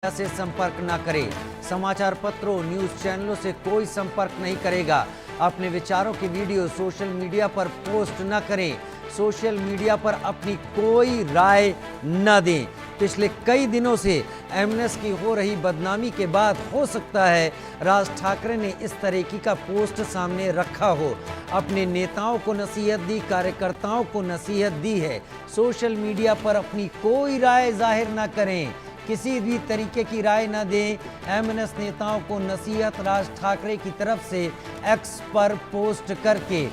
से संपर्क न करें। समाचार पत्रों, न्यूज चैनलों से कोई संपर्क नहीं करेगा। अपने विचारों की वीडियो सोशल मीडिया पर पोस्ट न करें। सोशल मीडिया पर अपनी कोई राय न दें। पिछले कई दिनों से एमएनएस की हो रही बदनामी के बाद हो सकता है राज ठाकरे ने इस तरीके का पोस्ट सामने रखा हो। अपने नेताओं को नसीहत दी, कार्यकर्ताओं को नसीहत दी है। सोशल मीडिया पर अपनी कोई राय जाहिर न करें, किसी भी तरीके की राय न दें। एमएनएस नेताओं को नसीहत राज ठाकरे की तरफ से एक्स पर पोस्ट करके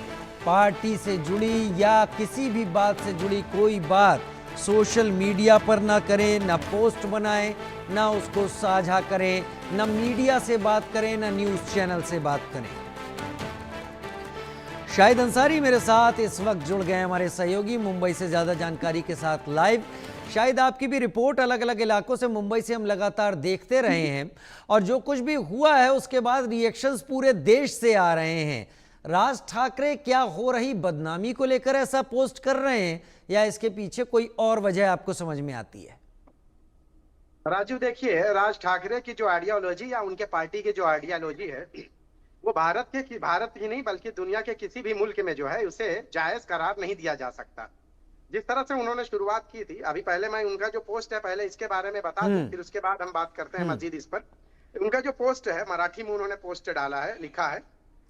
पार्टी से जुड़ी या किसी भी बात से जुड़ी कोई बात सोशल मीडिया पर ना करें, ना पोस्ट बनाएं, ना उसको साझा करें, ना मीडिया से बात करें, ना न्यूज़ चैनल से बात करें। शाहिद अंसारी मेरे साथ इस वक्त जुड़ गए हमारे सहयोगी मुंबई से ज़्यादा जानकारी के साथ लाइव। शायद आपकी भी रिपोर्ट अलग अलग इलाकों से मुंबई से हम लगातार देखते रहे हैं और जो कुछ भी हुआ है उसके बाद रिएक्शंस पूरे देश से आ रहे हैं। राज ठाकरे क्या हो रही बदनामी को लेकर ऐसा पोस्ट कर रहे हैं या इसके पीछे कोई और वजह आपको समझ में आती है? राजू देखिए, राज ठाकरे की जो आइडियोलॉजी या उनके पार्टी की जो आइडियोलॉजी है वो भारत ही नहीं बल्कि दुनिया के किसी भी मुल्क में जो है उसे जायज करार नहीं दिया जा सकता। जिस तरह से उन्होंने शुरुआत की थी, अभी पहले मैं उनका जो पोस्ट है पहले इसके बारे में बता दूं, फिर उसके बाद हम बात करते हैं मजीद इस पर। उनका जो पोस्ट है मराठी में उन्होंने पोस्ट डाला है, लिखा है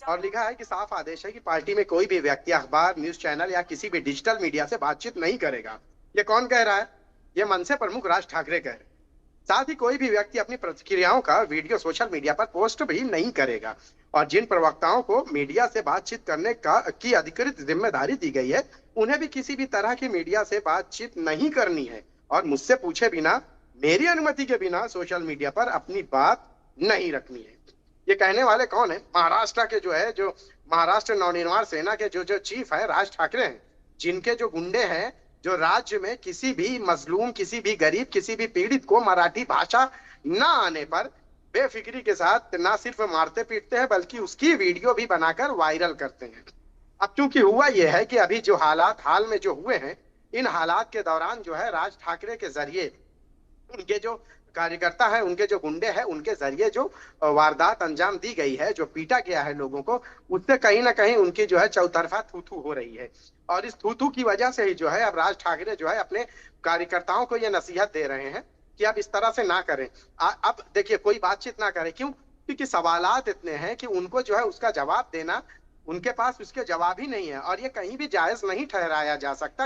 और लिखा है कि साफ आदेश है कि पार्टी में कोई भी व्यक्ति अखबार, न्यूज चैनल या किसी भी डिजिटल मीडिया से बातचीत नहीं करेगा। ये कौन कह रहा है? ये मनसे प्रमुख राज ठाकरे कह रहे हैं। साथ ही कोई भी व्यक्ति अपनी प्रतिक्रियाओं का वीडियो सोशल मीडिया पर पोस्ट भी नहीं करेगा और जिन प्रवक्ताओं को मीडिया से बातचीत करने की अधिकृत जिम्मेदारी दी गई है उन्हें भी किसी भी तरह की मीडिया से बातचीत नहीं करनी है और मुझसे पूछे बिना, मेरी अनुमति के बिना सोशल मीडिया पर अपनी बात नहीं रखनी है। ये कहने वाले कौन है? महाराष्ट्र के जो महाराष्ट्र नवनिर्माण सेना के जो चीफ है राज ठाकरे हैं, जिनके जो गुंडे हैं जो राज्य में किसी भी मजलूम, किसी भी गरीब, किसी भी पीड़ित को मराठी भाषा ना आने पर बेफिक्री के साथ ना सिर्फ मारते पीटते हैं बल्कि उसकी वीडियो भी बनाकर वायरल करते हैं। अब चूंकि हुआ यह है कि अभी जो हालात हाल में जो हुए हैं, इन हालात के दौरान जो है राज ठाकरे के जरिए उनके जो कार्यकर्ता है, उनके जो गुंडे हैं, उनके जरिए जो वारदात अंजाम दी गई है, जो पीटा गया है लोगों को, उससे कहीं ना कहीं उनकी जो है चौतरफा थू-थू हो रही है और इस थू-थू की वजह से ही जो है अब राज ठाकरे जो है अपने कार्यकर्ताओं को यह नसीहत दे रहे हैं कि आप इस तरह से ना करें। अब देखिए, कोई बातचीत ना करें। क्यों? क्योंकि सवालात इतने हैं कि उनको जो है उसका जवाब देना, उनके पास उसके जवाब ही नहीं है और ये कहीं भी जायज नहीं ठहराया जा सकता।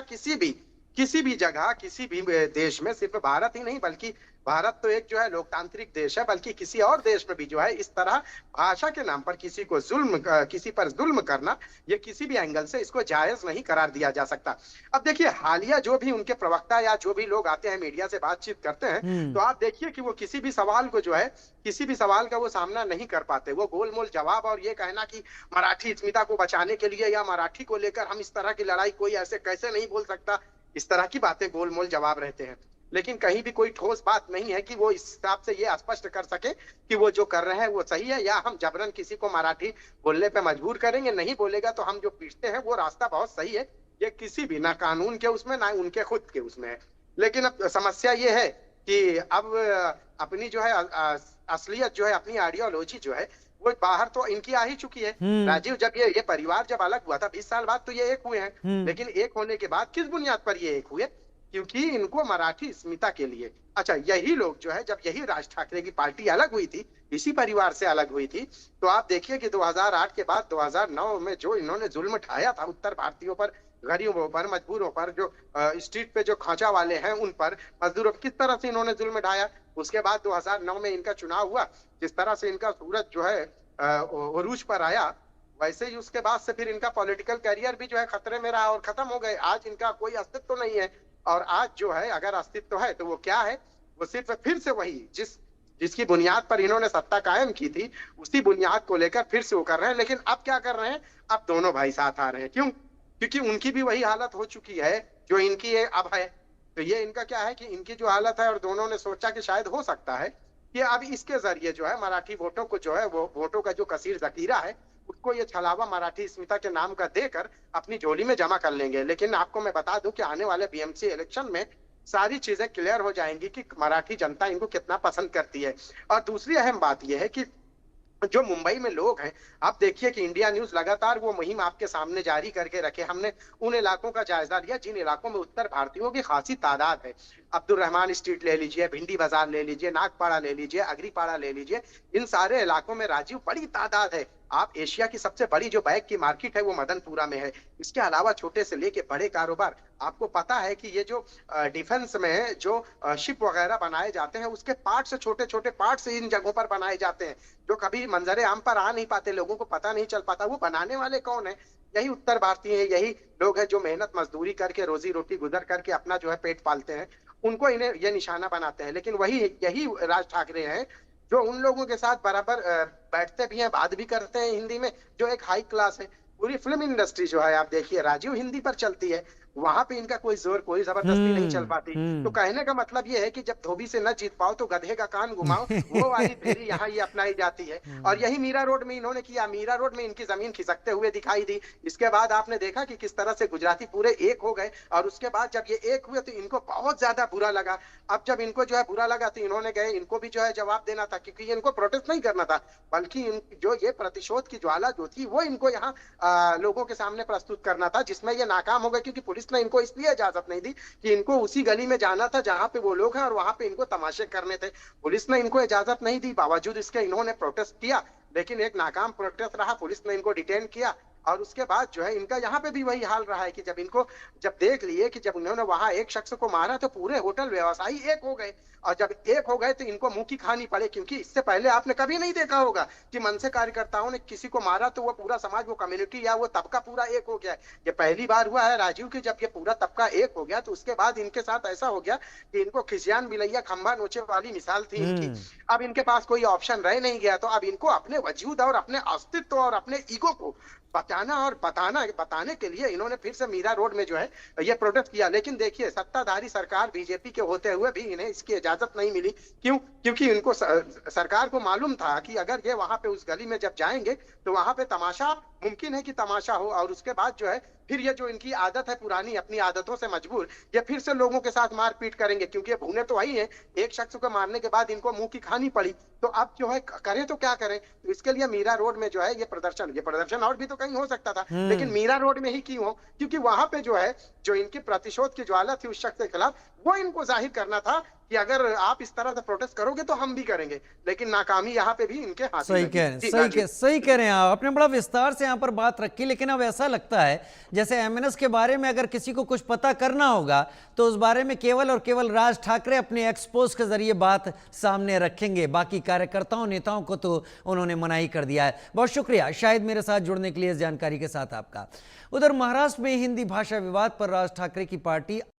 किसी भी जगह, किसी भी देश में, सिर्फ भारत ही नहीं बल्कि भारत तो एक जो है लोकतांत्रिक देश है, बल्कि किसी और देश में भी जो है इस तरह भाषा के नाम पर किसी पर जुल्म करना, ये किसी भी एंगल से इसको जायज नहीं करार दिया जा सकता। अब देखिए, हालिया जो भी उनके प्रवक्ता या जो भी लोग आते हैं मीडिया से बातचीत करते हैं, तो आप देखिए कि वो किसी भी सवाल का वो सामना नहीं कर पाते। वो गोलमोल जवाब और ये कहना कि मराठी अस्मिता को बचाने के लिए या मराठी को लेकर हम इस तरह की लड़ाई कोई ऐसे कैसे नहीं बोल सकता, इस तरह की बातें गोलमोल जवाब रहते हैं। लेकिन कहीं भी कोई ठोस बात नहीं है कि वो इस हिसाब से ये स्पष्ट कर सके कि वो जो कर रहे हैं वो सही है या हम जबरन किसी को मराठी बोलने पे मजबूर करेंगे। नहीं बोलेगा तो हम जो पीटते हैं वो रास्ता बहुत सही है। ये किसी भी, ना कानून के उसमें ना उनके खुद के उसमें है। लेकिन अब समस्या ये है कि अब अपनी जो है असलियत जो है, अपनी आइडियोलॉजी जो है वो बाहर तो इनकी आ ही चुकी है। राजीव, जब ये परिवार जब अलग हुआ था 20 साल बाद तो ये एक हुए हैं, लेकिन एक होने के बाद किस बुनियाद पर ये एक हुए? क्योंकि इनको मराठी अस्मिता के लिए। अच्छा, यही लोग जो है, जब यही राज ठाकरे की पार्टी अलग हुई थी, इसी परिवार से अलग हुई थी, तो आप देखिए कि 2008 के बाद 2009 में जो इन्होंने जुल्म ढाया था उत्तर भारतीयों पर, गरीबों पर, मजबूरों पर, जो स्ट्रीट पे जो खांचा वाले हैं उन पर, मजदूरों पर, किस तरह से इन्होंने जुल्म ढाया। उसके बाद 2009 में इनका चुनाव हुआ, जिस तरह से इनका सूरज जो है उरूज पर आया, वैसे ही उसके बाद से फिर इनका पॉलिटिकल करियर भी जो है खतरे में रहा और खत्म हो गए। आज इनका कोई अस्तित्व तो नहीं है और आज जो है अगर अस्तित्व है तो वो क्या है? वो सिर्फ फिर से वही जिसकी बुनियाद पर इन्होंने सत्ता कायम की थी, उसी बुनियाद को लेकर फिर से वो कर रहे हैं। लेकिन अब क्या कर रहे हैं? अब दोनों भाई साथ आ रहे हैं। क्यों? क्योंकि उनकी भी वही हालत हो चुकी है जो इनकी अब है। तो ये इनका क्या है कि इनकी जो हालत है, और दोनों ने सोचा कि शायद हो सकता है कि अब इसके जरिए जो है मराठी वोटों को जो है, वो वोटों का जो कसीर जखीरा है उसको ये छलावा मराठी अस्मिता के नाम का देकर अपनी झोली में जमा कर लेंगे। लेकिन आपको मैं बता दूं कि आने वाले बीएमसी इलेक्शन में सारी चीजें क्लियर हो जाएंगी कि मराठी जनता इनको कितना पसंद करती है। और दूसरी अहम बात यह है कि जो मुंबई में लोग हैं, आप देखिए कि इंडिया न्यूज लगातार वो मुहिम आपके सामने जारी करके रखे। हमने उन इलाकों का जायजा लिया जिन इलाकों में उत्तर भारतीयों की खासी तादाद है। अब्दुल रहमान स्ट्रीट ले लीजिए, भिंडी बाजार ले लीजिए, नागपाड़ा ले लीजिए, अग्रीपाड़ा ले लीजिए, इन सारे इलाकों में राजीव बड़ी तादाद है। आप एशिया की सबसे बड़ी जो बैग की मार्केट है वो मदनपुरा में है। इसके अलावा छोटे से लेके बड़े कारोबार, आपको पता है कि ये जो डिफेंस में जो शिप वगैरह बनाए जाते हैं उसके पार्ट्स, छोटे छोटे पार्ट्स इन जगहों पर बनाए जाते हैं जो कभी मंजरे आम पर आ नहीं पाते, लोगों को पता नहीं चल पाता। वो बनाने वाले कौन है? यही उत्तर भारतीय है, यही लोग हैं जो मेहनत मजदूरी करके रोजी रोटी गुजर करके अपना जो है पेट पालते हैं। उनको इन्हें ये निशाना बनाते हैं। लेकिन वही यही राज ठाकरे हैं जो उन लोगों के साथ बराबर बैठते भी हैं, बात भी करते हैं हिंदी में, जो एक हाई क्लास है। पूरी फिल्म इंडस्ट्री जो है आप देखिए राजीव हिंदी पर चलती है, वहां पे इनका कोई जोर कोई जबरदस्ती नहीं चल पाती। तो कहने का मतलब ये है कि जब धोबी से न जीत पाओ तो गधे का कान घुमाओ, वो वाली फेरी यहाँ ये अपनाई जाती है। और यही मीरा रोड में इन्होंने किया। मीरा रोड में इनकी जमीन खिसकते हुए दिखाई दी। इसके बाद आपने देखा कि किस तरह से गुजराती पूरे एक हो गए। और उसके बाद जब ये एक हुए तो इनको बहुत ज्यादा बुरा लगा। अब जब इनको जो है बुरा लगा तो इन्होंने गए, इनको भी जो है जवाब देना था, क्योंकि इनको प्रोटेस्ट नहीं करना था, बल्कि जो ये प्रतिशोध की ज्वाला जो थी वो इनको यहाँ लोगों के सामने प्रस्तुत करना था, जिसमें ये नाकाम हो गए। क्योंकि पुलिस ने इनको इसलिए इजाजत नहीं दी कि इनको उसी गली में जाना था जहां पे वो लोग हैं और वहां पे इनको तमाशे करने थे। पुलिस ने इनको इजाजत नहीं दी, बावजूद इसके इन्होंने प्रोटेस्ट किया, लेकिन एक नाकाम प्रोटेस्ट रहा। पुलिस ने इनको डिटेन किया और उसके बाद जो है इनका यहाँ पे भी वही हाल रहा है कि जब देख लिए कि जब उन्होंने वहां एक शख्स को मारा तो पूरे होटल व्यवसायी एक हो गए। और जब एक हो गए तो इनको मुंह की खानी पड़े, क्योंकि इससे पहले आपने कभी नहीं देखा होगा कि मनसे कार्यकर्ताओं ने किसी को मारा तो वो पूरा समाज, वो कम्युनिटी या वो तबका पूरा एक हो गया है। ये पहली बार हुआ है राजीव की जब ये पूरा तबका एक हो गया। तो उसके बाद इनके साथ ऐसा हो गया कि इनको खिसियान बिलैया खंभा नोचे वाली मिसाल थी इनकी। अब इनके पास कोई ऑप्शन रह नहीं गया, तो अब इनको अपने वजूद और अपने अस्तित्व और अपने ईगो को बताना और बताने के लिए इन्होंने फिर से मीरा रोड में जो है ये प्रोटेस्ट किया। लेकिन देखिए सत्ताधारी सरकार बीजेपी के होते हुए भी इन्हें इसकी इजाजत नहीं मिली। क्यों? क्योंकि इनको सरकार को मालूम था कि अगर ये वहां पे उस गली में जब जाएंगे तो वहां पे तमाशा, मुमकिन है कि तमाशा हो। और उसके बाद जो है फिर ये जो इनकी आदत है पुरानी, अपनी आदतों से मजबूर, ये फिर से लोगों के साथ मारपीट करेंगे। क्योंकि ये भूने तो वही है, एक शख्स को मारने के बाद इनको मुंह की खानी पड़ी। तो अब जो है करें तो क्या करें? तो इसके लिए मीरा रोड में जो है ये प्रदर्शन और भी तो कहीं हो सकता था, लेकिन मीरा रोड में ही क्यों हो? क्योंकि वहां पे जो है जो इनकी प्रतिशोध की ज्वाला थी उस शख्स के खिलाफ, वो इनको जाहिर करना था कि अगर आप इस तरह से प्रोटेस्ट करोगे तो हम भी करेंगे। लेकिन नाकामी यहाँ पे भी इनके हाथ सही कह रहे हैं, सही कह रहे हैं आप। आपने बड़ा विस्तार से यहाँ पर बात रखी, लेकिन अब ऐसा लगता है जैसे एमएनएस के बारे में अगर किसी को कुछ पता करना होगा तो उस बारे में केवल और केवल राज ठाकरे अपने एक्सपोज के जरिए बात सामने रखेंगे। बाकी कार्यकर्ताओं नेताओं को तो उन्होंने मना ही कर दिया है। बहुत शुक्रिया शायद मेरे साथ जुड़ने के लिए इस जानकारी के साथ आपका। उधर महाराष्ट्र में हिंदी भाषा विवाद पर राज ठाकरे की पार्टी